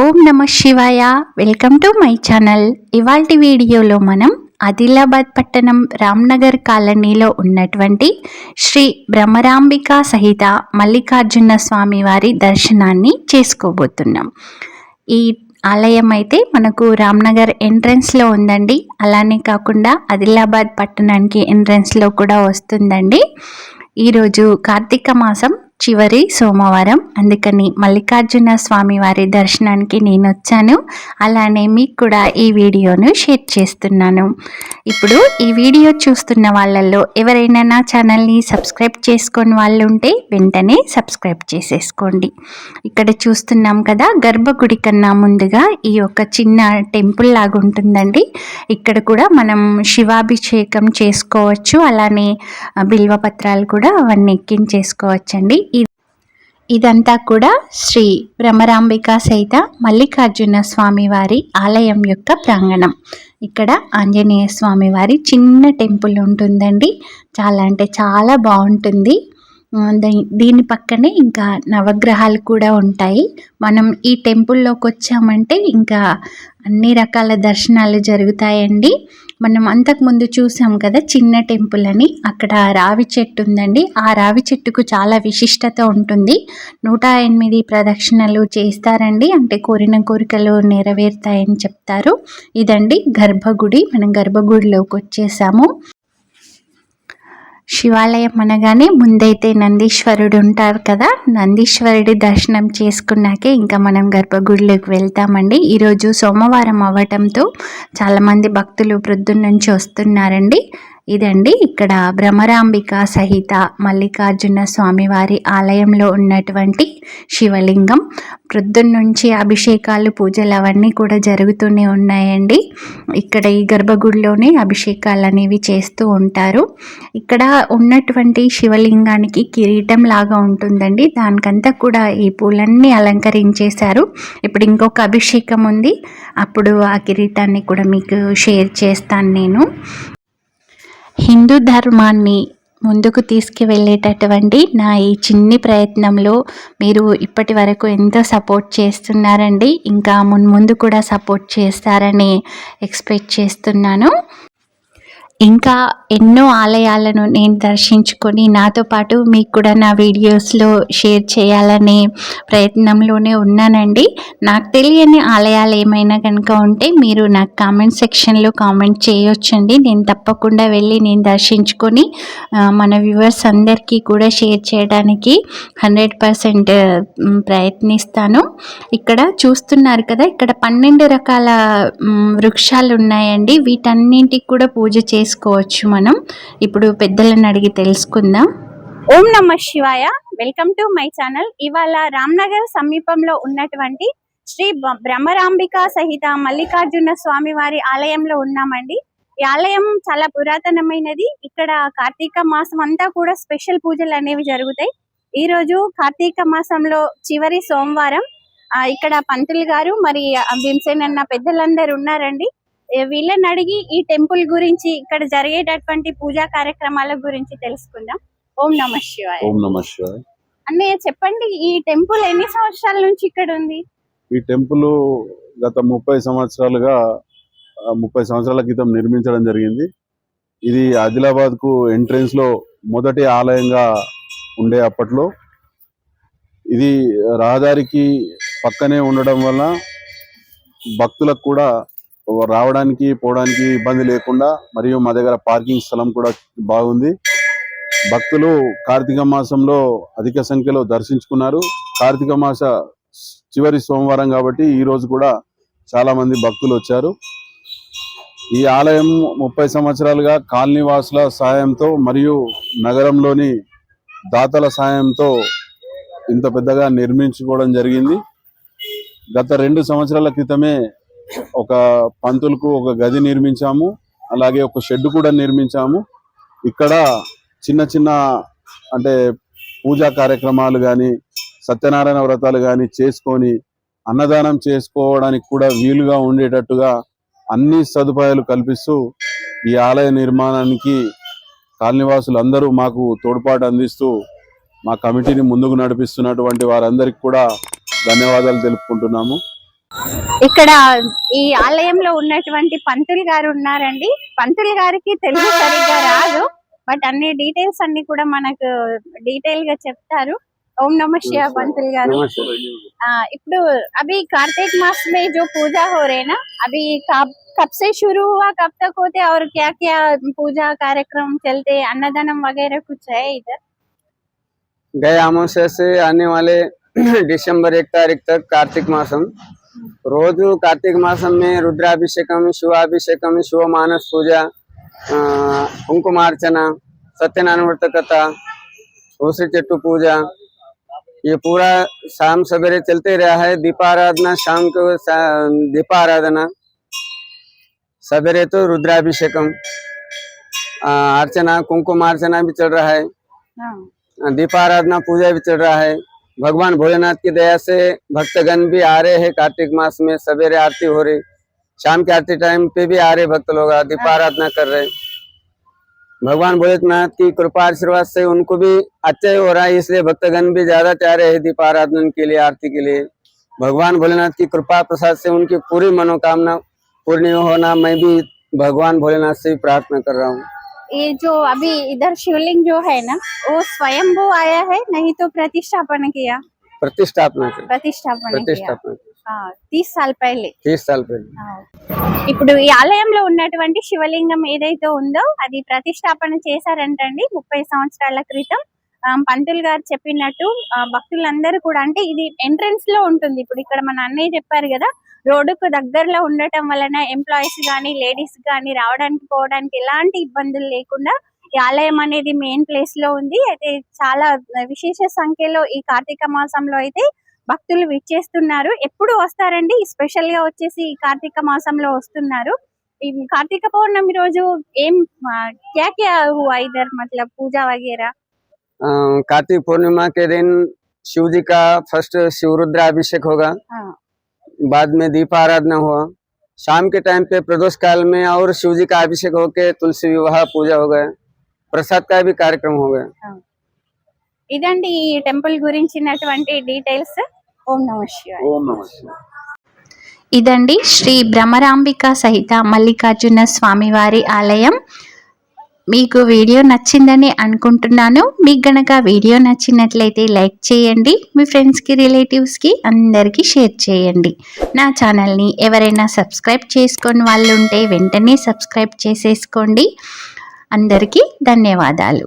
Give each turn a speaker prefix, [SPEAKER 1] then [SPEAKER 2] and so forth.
[SPEAKER 1] ఓం నమ శివాయ. Welcome to my channel. ఇవాల్టి వీడియోలో మనం ఆదిలాబాద్ పట్టణం రామ్నగర్ కాలనీలో ఉన్నటువంటి శ్రీ భ్రమరాంబిక సహిత మల్లికార్జున స్వామి వారి దర్శనాన్ని చేసుకోబోతున్నాం. ఈ ఆలయం అయితే మనకు రామ్నగర్ ఎంట్రన్స్లో ఉందండి. అలానే కాకుండా ఆదిలాబాద్ పట్టణానికి ఎంట్రన్స్లో కూడా వస్తుందండి. ఈరోజు కార్తీక మాసం చివరి సోమవారం, అందుకని మల్లికార్జున స్వామి వారి దర్శనానికి నేను వచ్చాను. అలానే మీకు కూడా ఈ వీడియోను షేర్ చేస్తున్నాను. ఇప్పుడు ఈ వీడియో చూస్తున్న వాళ్ళల్లో ఎవరైనా నా ఛానల్ని సబ్స్క్రైబ్ చేసుకొని వాళ్ళు ఉంటే వెంటనే సబ్స్క్రైబ్ చేసేసుకోండి. ఇక్కడ చూస్తున్నాం కదా, గర్భగుడి కన్నా ముందుగా ఈ ఒక చిన్న టెంపుల్ లాగా ఉంటుందండి. ఇక్కడ కూడా మనం శివాభిషేకం చేసుకోవచ్చు. అలానే బిల్వపత్రాలు కూడా అవన్నీ ఎక్కించేసుకోవచ్చండి. ఇదంతా కూడా శ్రీ భ్రమరాంబిక సహిత మల్లికార్జున స్వామి వారి ఆలయం యొక్క ప్రాంగణం. ఇక్కడ ఆంజనేయ స్వామి వారి చిన్న టెంపుల్ ఉంటుందండి. చాలా అంటే చాలా బాగుంటుంది. దీని పక్కనే ఇంకా నవగ్రహాలు కూడా ఉంటాయి. మనం ఈ టెంపుల్లోకి వచ్చామంటే ఇంకా అన్ని రకాల దర్శనాలు జరుగుతాయండి. మనం అంతకుముందు చూసాం కదా చిన్న టెంపుల్ అని, అక్కడ రావి చెట్టు ఉందండి. ఆ రావి చెట్టుకు చాలా విశిష్టత ఉంటుంది. 108 ప్రదక్షిణలు చేస్తారండి, అంటే కోరిన కోరికలు నెరవేరుతాయని చెప్తారు. ఇదండి గర్భగుడి. మనం గర్భగుడిలోకి వచ్చేసాము. శివాలయం అనగానే ముందైతే నందీశ్వరుడు ఉంటారు కదా, నందీశ్వరుడి దర్శనం చేసుకున్నాకే ఇంకా మనం గర్భగుడిలోకి వెళ్తామండి. ఈరోజు సోమవారం అవ్వటంతో చాలామంది భక్తులు ప్రొద్దున్నుంచి వస్తున్నారండి. ఇదండి ఇక్కడ భ్రమరాంబిక సహిత మల్లికార్జున స్వామివారి ఆలయంలో ఉన్నటువంటి శివలింగం. ప్రొద్దున్నుంచి అభిషేకాలు, పూజలు అవన్నీ కూడా జరుగుతూనే ఉన్నాయండి. ఇక్కడ ఈ గర్భగుడిలోనే అభిషేకాలు అనేవి చేస్తూ ఉంటారు. ఇక్కడ ఉన్నటువంటి శివలింగానికి కిరీటం లాగా ఉంటుందండి. దానికంతా కూడా ఈ పూలన్నీ అలంకరించేశారు. ఇప్పుడు ఇంకొక అభిషేకం ఉంది, అప్పుడు ఆ కిరీటాన్ని కూడా మీకు షేర్ చేస్తాను నేను. హిందూ ధర్మాన్ని ముందుకు తీసుకువెళ్ళేటటువంటి నా ఈ చిన్ని ప్రయత్నంలో మీరు ఇప్పటి వరకు ఎంతో సపోర్ట్ చేస్తున్నారండి. ఇంకా ముందు కూడా సపోర్ట్ చేస్తారని ఎక్స్పెక్ట్ చేస్తున్నాను. ఇంకా ఎన్నో ఆలయాలను నేను దర్శించుకొని నాతో పాటు మీకు కూడా నా వీడియోస్లో షేర్ చేయాలనే ప్రయత్నంలోనే ఉన్నానండి. నాకు తెలియని ఆలయాలు ఏమైనా కనుక ఉంటే మీరు నాకు కామెంట్ సెక్షన్లో కామెంట్ చేయొచ్చండి. నేను తప్పకుండా వెళ్ళి నేను దర్శించుకొని మన వ్యూవర్స్ అందరికీ కూడా షేర్ చేయడానికి 100% ప్రయత్నిస్తాను. ఇక్కడ చూస్తున్నారు కదా, ఇక్కడ 12 రకాల వృక్షాలు ఉన్నాయండి. వీటన్నింటికి కూడా పూజ చేసుకోవచ్చు మనం. ఇప్పుడు పెద్దలను అడిగి తెలుసుకుందాం.
[SPEAKER 2] ఓం నమ శివాయ. Welcome to my channel. ఇవాళ రామ్నగర్ సమీపంలో ఉన్నటువంటి శ్రీ భ్రమరాంబిక సహిత మల్లికార్జున స్వామి వారి ఆలయంలో ఉన్నామండి. ఈ ఆలయం చాలా పురాతనమైనది. ఇక్కడ కార్తీక మాసం అంతా కూడా స్పెషల్ పూజలు అనేవి జరుగుతాయి. ఈ రోజు కార్తీక మాసంలో చివరి సోమవారం. ఇక్కడ పంతులు గారు మరి భీమసేన్ అన్న పెద్దలందరూ ఉన్నారండి. వీళ్ళని అడిగి ఈ టెంపుల్ గురించి, ఇక్కడ జరిగేటటువంటి పూజా కార్యక్రమాల గురించి తెలుసుకుందాం. ఓం నమ శివాయ.
[SPEAKER 3] ఓం నమ శివాయ.
[SPEAKER 2] అన్నయ్య చెప్పండి, ఈ టెంపుల్ ఎన్ని సంవత్సరాల నుంచి ఇక్కడ ఉంది?
[SPEAKER 3] ఈ టెంపుల్ గత 30 సంవత్సరాల క్రితం నిర్మించడం జరిగింది. ఇది ఆదిలాబాద్ కు ఎంట్రెన్స్ లో మొదటి ఆలయంగా ఉండే అప్పట్లో. ఇది రహదారికి పక్కనే ఉండడం వల్ల భక్తులకు కూడా రావడానికి పోవడానికి ఇబ్బంది లేకుండా, మరియు మా దగ్గర పార్కింగ్ స్థలం కూడా బాగుంది. భక్తులు కార్తీక మాసంలో అధిక సంఖ్యలో దర్శించుకున్నారు. కార్తీక మాస చివరి సోమవారం కాబట్టి ఈ రోజు కూడా చాలా మంది భక్తులు వచ్చారు. ఈ ఆలయం 30 సంవత్సరాలుగా కాలనీ వాసుల సాయంతో మరియు నగరంలోని దాతల సాయంతో ఇంత పెద్దగా నిర్మించుకోవడం జరిగింది. గత 2 సంవత్సరాల క్రితమే ఒక పంతులకు ఒక గది నిర్మించాము, అలాగే ఒక షెడ్ కూడా నిర్మించాము. ఇక్కడ చిన్న చిన్న అంటే పూజా కార్యక్రమాలు కానీ, సత్యనారాయణ వ్రతాలు కానీ చేసుకొని అన్నదానం చేసుకోవడానికి కూడా వీలుగా ఉండేటట్టుగా అన్ని సదుపాయాలు కల్పిస్తూ ఈ ఆలయ నిర్మాణానికి కాలనీవాసులు అందరూ మాకు తోడ్పాటు అందిస్తూ మా కమిటీని ముందుకు నడిపిస్తున్నటువంటి వారందరికీ కూడా ధన్యవాదాలు తెలుపుకుంటున్నాము.
[SPEAKER 2] ఇక్కడ ఈ ఆలయంలో ఉన్నటువంటి పంతులు గారు ఉన్నారండి. పంతులు గారికి తెలుగు సరిగ్గా రాదు, బట్ అన్ని డీటెయిల్స్ అన్ని కూడా మనకు డీటెయిల్ గా చెప్తారు. ఓం నమ శివాయ పంతులు గారు. ఇప్పుడు अभी कार्तिक मास में जो पूजा हो रहे ना, अभी कब से शुरू हुआ, कब तक होते और क्या क्या पूजा कार्यक्रम चलते, अन्नदानम वगैरह कुछ है इधर?
[SPEAKER 4] गए अमावस्या से आने वाले दिसंबर 1 तारीख तक कार्तिक मासम, रोज कार्तिक मासम में रुद्राभिषेकम, शिवाभिषेकम, शिव मानस पूजा, कुंकुमार्चना, सत्यनारायण व्रत कथा, उसी चट्टू पूजा, ये पूरा शाम सवेरे चलते रहा है। दीपाराधना शाम को दीपाराधना, सवेरे तो रुद्राभिषेकम, अर्चना कुंकुमार्चना भी चल रहा है, दीपाराधना पूजा भी चल रहा है। भगवान भोलेनाथ की दया से भक्तगण भी आ रहे हैं। कार्तिक मास में सवेरे आरती हो रही, शाम के आरती टाइम पे भी आ रहे भक्त लोग, दीपाराधना कर रहे। भगवान भोलेनाथ की कृपा आशीर्वाद से उनको भी अच्छा ही हो रहा है, इसलिए भक्तगण भी ज्यादा चाह रहे हैं दीपाराधन के लिए, आरती के लिए। भगवान भोलेनाथ की कृपा प्रसाद से उनकी पूरी मनोकामना पूर्ण होना मैं भी भगवान भोलेनाथ से प्रार्थना कर रहा हूँ।
[SPEAKER 2] ये जो अभी इधर शिवलिंग जो है ना, वो स्वयंभू आया है, नहीं तो प्रतिष्ठापन किया?
[SPEAKER 4] प्रतिष्ठापना
[SPEAKER 2] प्रतिष्ठापन 30 साल पहले
[SPEAKER 4] 30 साल पहले।
[SPEAKER 2] ఇప్పుడు ఈ ఆలయంలో ఉన్నటువంటి శివలింగం ఏదైతే ఉందో అది ప్రతిష్టాపన చేశారంటండి 30 సంవత్సరాల క్రితం. పంతులు గారు చెప్పినట్టు భక్తులందరూ కూడా, అంటే ఇది ఎంట్రన్స్ లో ఉంటుంది. ఇప్పుడు ఇక్కడ మన అన్నయ్య చెప్పారు కదా, రోడ్డుకు దగ్గరలో ఉండటం వలన ఎంప్లాయీస్ గానీ లేడీస్ గానీ రావడానికి పోవడానికి ఎలాంటి ఇబ్బందులు లేకుండా ఈ ఆలయం అనేది మెయిన్ ప్లేస్ లో ఉంది. అయితే చాలా విశేష సంఖ్యలో ఈ కార్తీక మాసంలో అయితే భక్తులు విచ్చేస్తున్నారు. ఎప్పుడు వస్తారండి? స్పెషల్ గా వచ్చేసి ఈ కార్తీక మాసంలో వస్తున్నారు. ఈ కార్తీక పౌర్ణమి రోజు ఏం क्या क्या हुआ इधर, मतलब पूजा वगैरह?
[SPEAKER 4] कार्तिक पूर्णिमा के दिन शिव जी का फर्स्ट शिव रुद्राभिषेक होगा, बाद में दीपाराधना हुआ, शाम के टाइम पे प्रदोष काल में और शिव जी का अभिषेक होके तुलसी विवाह पूजा हो गया, प्रसाद का भी कार्यक्रम हो गया।
[SPEAKER 2] ఇదండి ఈ టెంపుల్ గురించినటువంటి డీటెయిల్స్. ఓం నమః శివాయ.
[SPEAKER 3] ఓం నమః శివాయ.
[SPEAKER 1] ఇదండి శ్రీ భ్రమరాంబిక సహిత మల్లికార్జున స్వామివారి ఆలయం. మీకు వీడియో నచ్చిందని అనుకుంటున్నాను. మీకు గనక వీడియో నచ్చినట్లయితే లైక్ చేయండి, మీ ఫ్రెండ్స్కి రిలేటివ్స్కి అందరికీ షేర్ చేయండి. నా ఛానల్ని ఎవరైనా సబ్స్క్రైబ్ చేసుకొని వాళ్ళు ఉంటే వెంటనే సబ్స్క్రైబ్ చేసేసుకోండి. అందరికీ ధన్యవాదాలు.